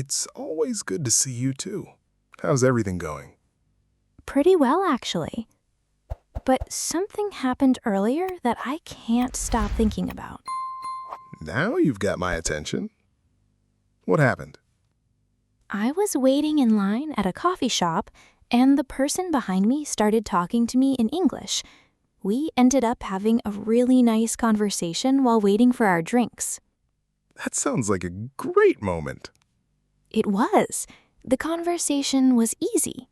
It's always good to see you too. How's everything going? Pretty well, actually. But something happened earlier that I can't stop thinking about. Now you've got my attention. What happened? I was waiting in line at a coffee shop, and the person behind me started talking to me in English. We ended up having a really nice conversation while waiting for our drinks. That sounds like a great moment. It was. The conversation was easy.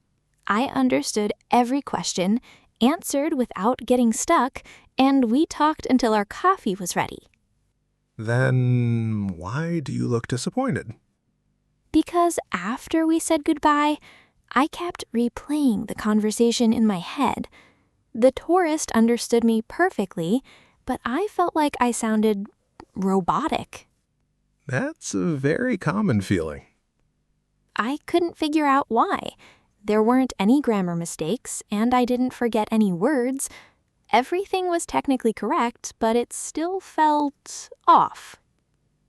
I understood every question, answered without getting stuck, and we talked until our coffee was ready. Then why do you look disappointed? Because after we said goodbye, I kept replaying the conversation in my head. The tourist understood me perfectly, but I felt like I sounded robotic. That's a very common feeling. I couldn't figure out why. There weren't any grammar mistakes, and I didn't forget any words. Everything was technically correct, but it still felt off.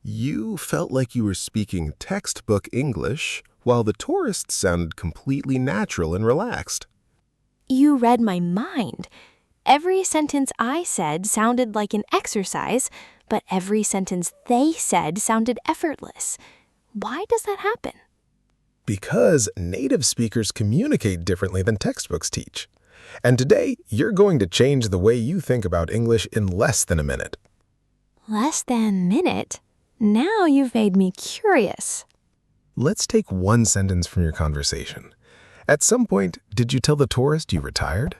You felt like you were speaking textbook English, while the tourist sounded completely natural and relaxed. You read my mind. Every sentence I said sounded like an exercise, but every sentence they said sounded effortless. Why does that happen? Because native speakers communicate differently than textbooks teach. And today, you're going to change the way you think about English in less than a minute. Less than a minute? Now you've made me curious. Let's take one sentence from your conversation. At some point, did you tell the tourist you were tired?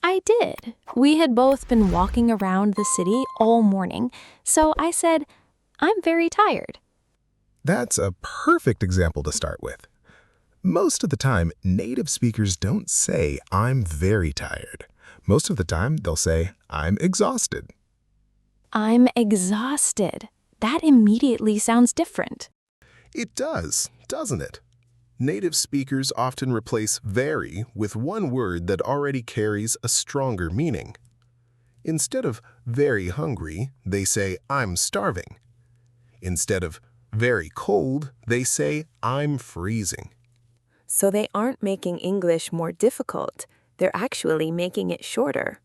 I did. We had both been walking around the city all morning, so I said, "I'm very tired." That's a perfect example to start with. Most of the time, native speakers don't say, "I'm very tired." Most of the time, they'll say, "I'm exhausted." I'm exhausted. That immediately sounds different. It does, doesn't it? Native speakers often replace very with one word that already carries a stronger meaning. Instead of very hungry, they say, "I'm starving." Instead of very cold, they say, "I'm freezing." So they aren't making English more difficult. They're actually making it shorter.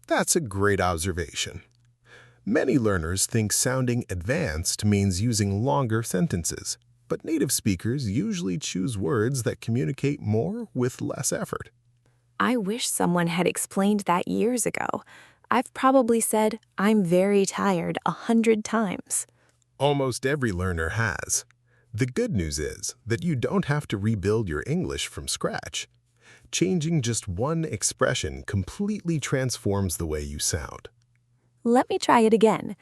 That's a great observation. Many learners think sounding advanced means using longer sentences, but native speakers usually choose words that communicate more with less effort. I wish someone had explained that years ago. I've probably said, "I'm very tired" 100 times. Almost every learner has. The good news is that you don't have to rebuild your English from scratch. Changing just one expression completely transforms the way you sound. Let me try it again.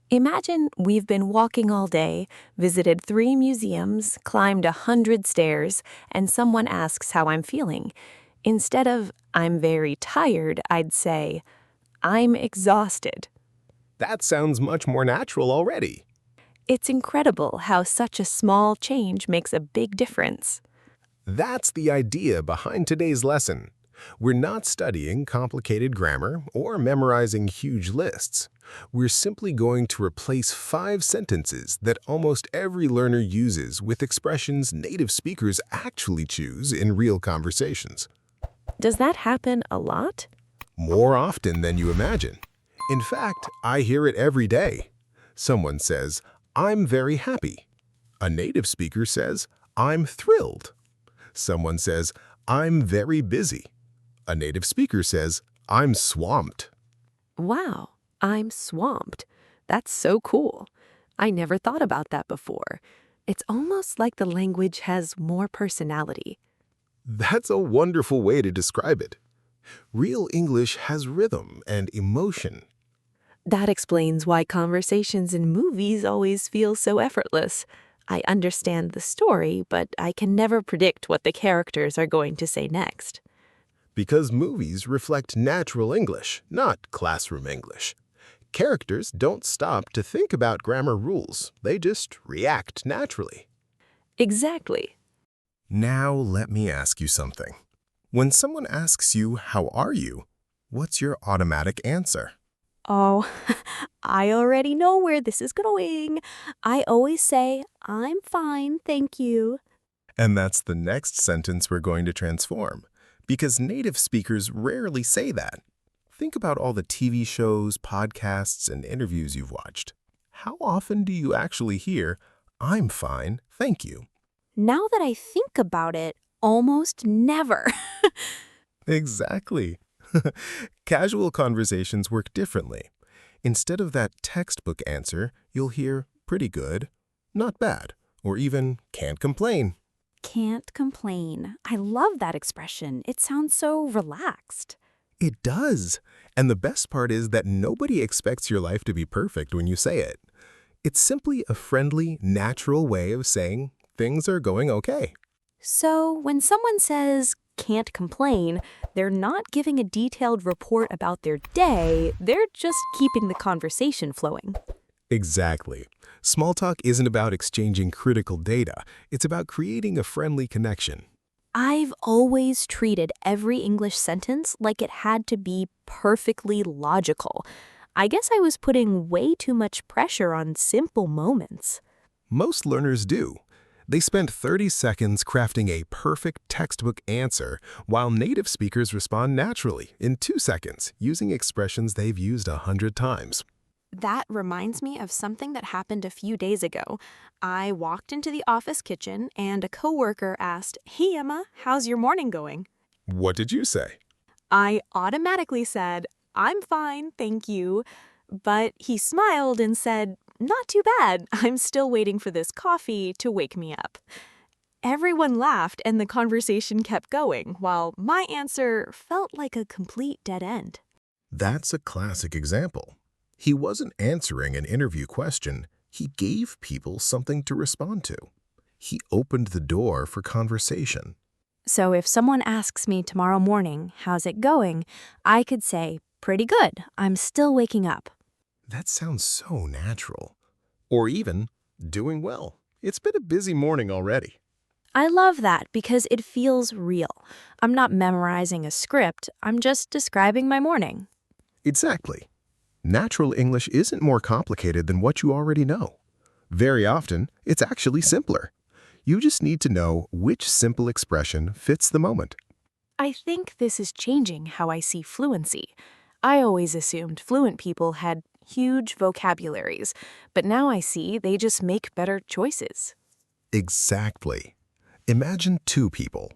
Imagine we've been walking all day, visited 3 museums, climbed 100 stairs, and someone asks how I'm feeling. Instead of, "I'm very tired," I'd say, "I'm exhausted." That sounds much more natural already. It's incredible how such a small change makes a big difference. That's the idea behind today's lesson. We're not studying complicated grammar or memorizing huge lists. We're simply going to replace 5 sentences that almost every learner uses with expressions native speakers actually choose in real conversations. Does that happen a lot? More often than you imagine. In fact, I hear it every day. Someone says, "I'm very happy." A native speaker says, "I'm thrilled." Someone says, "I'm very busy." A native speaker says, "I'm swamped." Wow, I'm swamped. That's so cool. I never thought about that before. It's almost like the language has more personality. That's a wonderful way to describe it. Real English has rhythm and emotion. That explains why conversations in movies always feel so effortless. I understand the story, but I can never predict what the characters are going to say next. Because movies reflect natural English, not classroom English. Characters don't stop to think about grammar rules. They just react naturally. Exactly. Now let me ask you something. When someone asks you, "How are you?" what's your automatic answer? Oh, I already know where this is going. I always say, I'm fine, thank you. And that's the next sentence we're going to transform, because native speakers rarely say that. Think about all the TV shows, podcasts, and interviews you've watched. How often do you actually hear, "I'm fine, thank you"? Now that I think about it, almost never. Exactly. Casual conversations work differently. Instead of that textbook answer, you'll hear "pretty good," "not bad," or even "can't complain." Can't complain. I love that expression. It sounds so relaxed. It does. And the best part is that nobody expects your life to be perfect when you say it. It's simply a friendly, natural way of saying things are going okay. So, when someone says, can't complain, they're not giving a detailed report about their day, they're just keeping the conversation flowing. Exactly. Small talk isn't about exchanging critical data. It's about creating a friendly connection. I've always treated every English sentence like it had to be perfectly logical. I guess I was putting way too much pressure on simple moments. Most learners do. They spend 30 seconds crafting a perfect textbook answer, while native speakers respond naturally in 2 seconds using expressions they've used 100 times. That reminds me of something that happened a few days ago. I walked into the office kitchen and a coworker asked, "Hey Emma, how's your morning going?" What did you say? I automatically said, "I'm fine, thank you." But he smiled and said, "Not too bad. I'm still waiting for this coffee to wake me up." Everyone laughed and the conversation kept going, while my answer felt like a complete dead end. That's a classic example. He wasn't answering an interview question. He gave people something to respond to. He opened the door for conversation. So if someone asks me tomorrow morning, "How's it going?" I could say, "Pretty good. I'm still waking up." That sounds so natural. Or even, "doing well. It's been a busy morning already." I love that because it feels real. I'm not memorizing a script, I'm just describing my morning. Exactly. Natural English isn't more complicated than what you already know. Very often, it's actually simpler. You just need to know which simple expression fits the moment. I think this is changing how I see fluency. I always assumed fluent people had huge vocabularies, but now I see they just make better choices. Exactly. Imagine 2 people.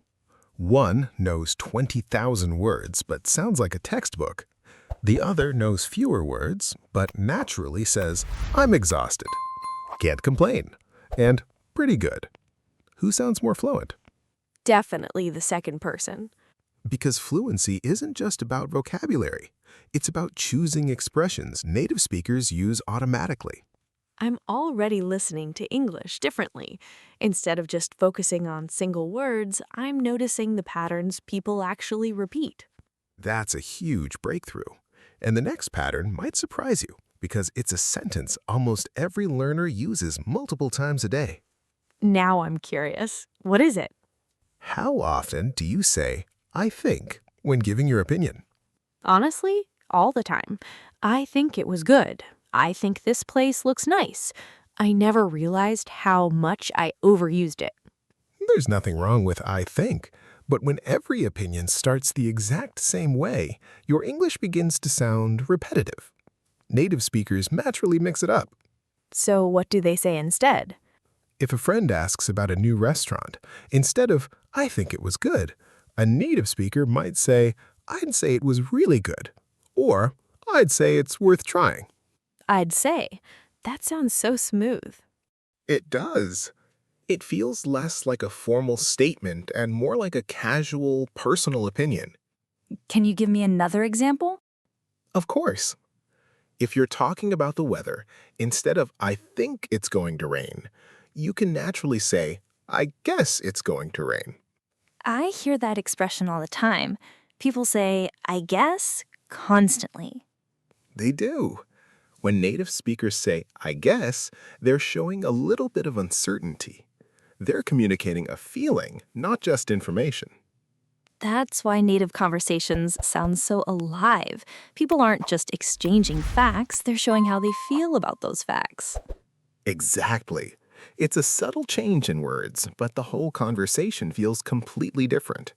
One knows 20,000 words but sounds like a textbook. The other knows fewer words but naturally says, "I'm exhausted," "can't complain," and "pretty good." Who sounds more fluent? Definitely the second person. Because fluency isn't just about vocabulary. It's about choosing expressions native speakers use automatically. I'm already listening to English differently. Instead of just focusing on single words, I'm noticing the patterns people actually repeat. That's a huge breakthrough. And the next pattern might surprise you because it's a sentence almost every learner uses multiple times a day. Now I'm curious. What is it? How often do you say, "I think," when giving your opinion? Honestly, all the time. I think it was good. I think this place looks nice. I never realized how much I overused it. There's nothing wrong with "I think," but when every opinion starts the exact same way, your English begins to sound repetitive. Native speakers naturally mix it up. So what do they say instead? If a friend asks about a new restaurant, instead of "I think it was good," a native speaker might say, "I'd say it was really good," or "I'd say it's worth trying." I'd say. That sounds so smooth. It does. It feels less like a formal statement and more like a casual, personal opinion. Can you give me another example? Of course. If you're talking about the weather, instead of "I think it's going to rain," you can naturally say, "I guess it's going to rain." I hear that expression all the time. People say, "I guess," constantly. They do. When native speakers say, "I guess," they're showing a little bit of uncertainty. They're communicating a feeling, not just information. That's why native conversations sound so alive. People aren't just exchanging facts, they're showing how they feel about those facts. Exactly. It's a subtle change in words, but the whole conversation feels completely different.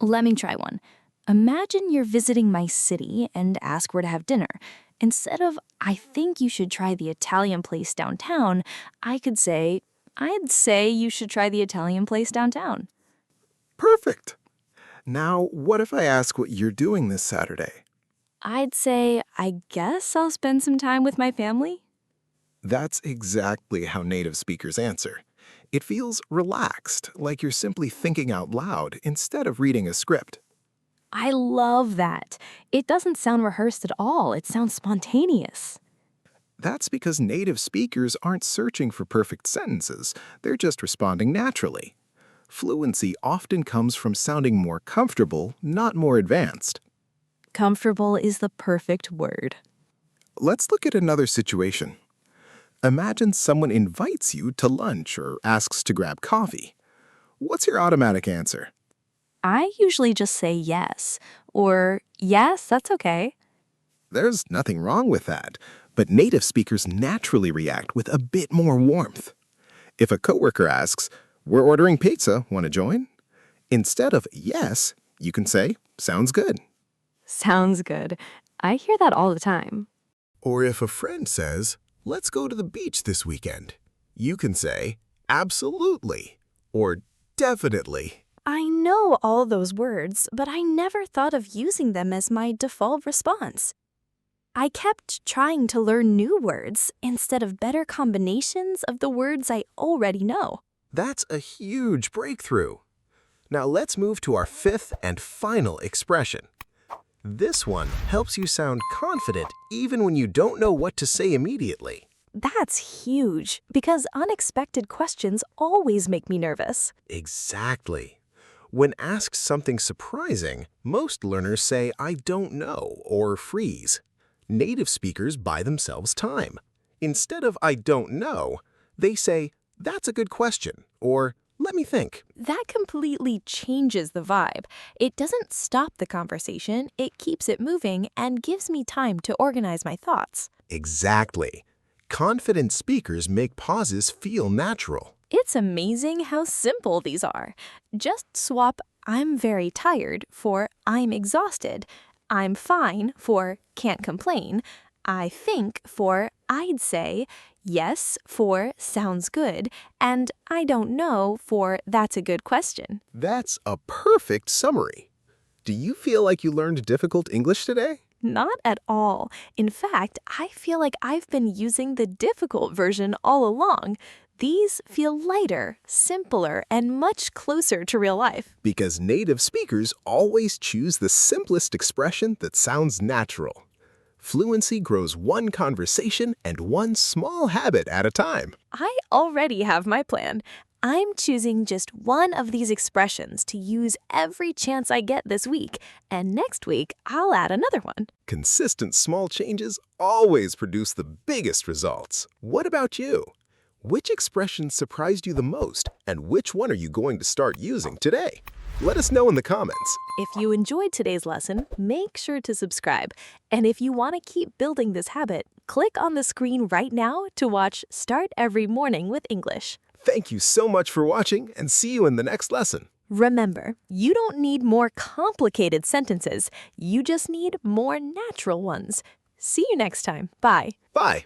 Let me try one. Imagine you're visiting my city and ask where to have dinner. Instead of, I think you should try the Italian place downtown, I could say, I'd say you should try the Italian place downtown. Perfect. Now, what if I ask what you're doing this Saturday? I'd say, I guess I'll spend some time with my family. That's exactly how native speakers answer. It feels relaxed, like you're simply thinking out loud instead of reading a script. I love that. It doesn't sound rehearsed at all. It sounds spontaneous. That's because native speakers aren't searching for perfect sentences, they're just responding naturally. Fluency often comes from sounding more comfortable, not more advanced. Comfortable is the perfect word. Let's look at another situation. Imagine someone invites you to lunch or asks to grab coffee. What's your automatic answer? I usually just say yes, or yes, that's okay. There's nothing wrong with that, but native speakers naturally react with a bit more warmth. If a coworker asks, "We're ordering pizza, want to join?" Instead of yes, you can say, "Sounds good." Sounds good. I hear that all the time. Or if a friend says, "Let's go to the beach this weekend," you can say, "Absolutely," or "Definitely." I know all those words, but I never thought of using them as my default response. I kept trying to learn new words instead of better combinations of the words I already know. That's a huge breakthrough. Now let's move to our fifth and final expression. This one helps you sound confident even when you don't know what to say immediately. That's huge, because unexpected questions always make me nervous. Exactly. When asked something surprising, most learners say, "I don't know," or freeze. Native speakers buy themselves time. Instead of "I don't know," they say, "That's a good question," or "Let me think." That completely changes the vibe. It doesn't stop the conversation, it keeps it moving and gives me time to organize my thoughts. Exactly. Confident speakers make pauses feel natural. It's amazing how simple these are. Just swap "I'm very tired" for "I'm exhausted," "I'm fine" for "can't complain," "I think" for "I'd say," "yes" for "sounds good," and "I don't know" for "that's a good question." That's a perfect summary. Do you feel like you learned difficult English today? Not at all. In fact, I feel like I've been using the difficult version all along. These feel lighter, simpler, and much closer to real life. Because native speakers always choose the simplest expression that sounds natural. Fluency grows one conversation and one small habit at a time. I already have my plan. I'm choosing just one of these expressions to use every chance I get this week, and next week I'll add another one. Consistent small changes always produce the biggest results. What about you? Which expression surprised you the most, and which one are you going to start using today? Let us know in the comments. If you enjoyed today's lesson, make sure to subscribe. And if you want to keep building this habit, click on the screen right now to watch Start Every Morning with English. Thank you so much for watching, and see you in the next lesson. Remember, you don't need more complicated sentences. You just need more natural ones. See you next time. Bye. Bye.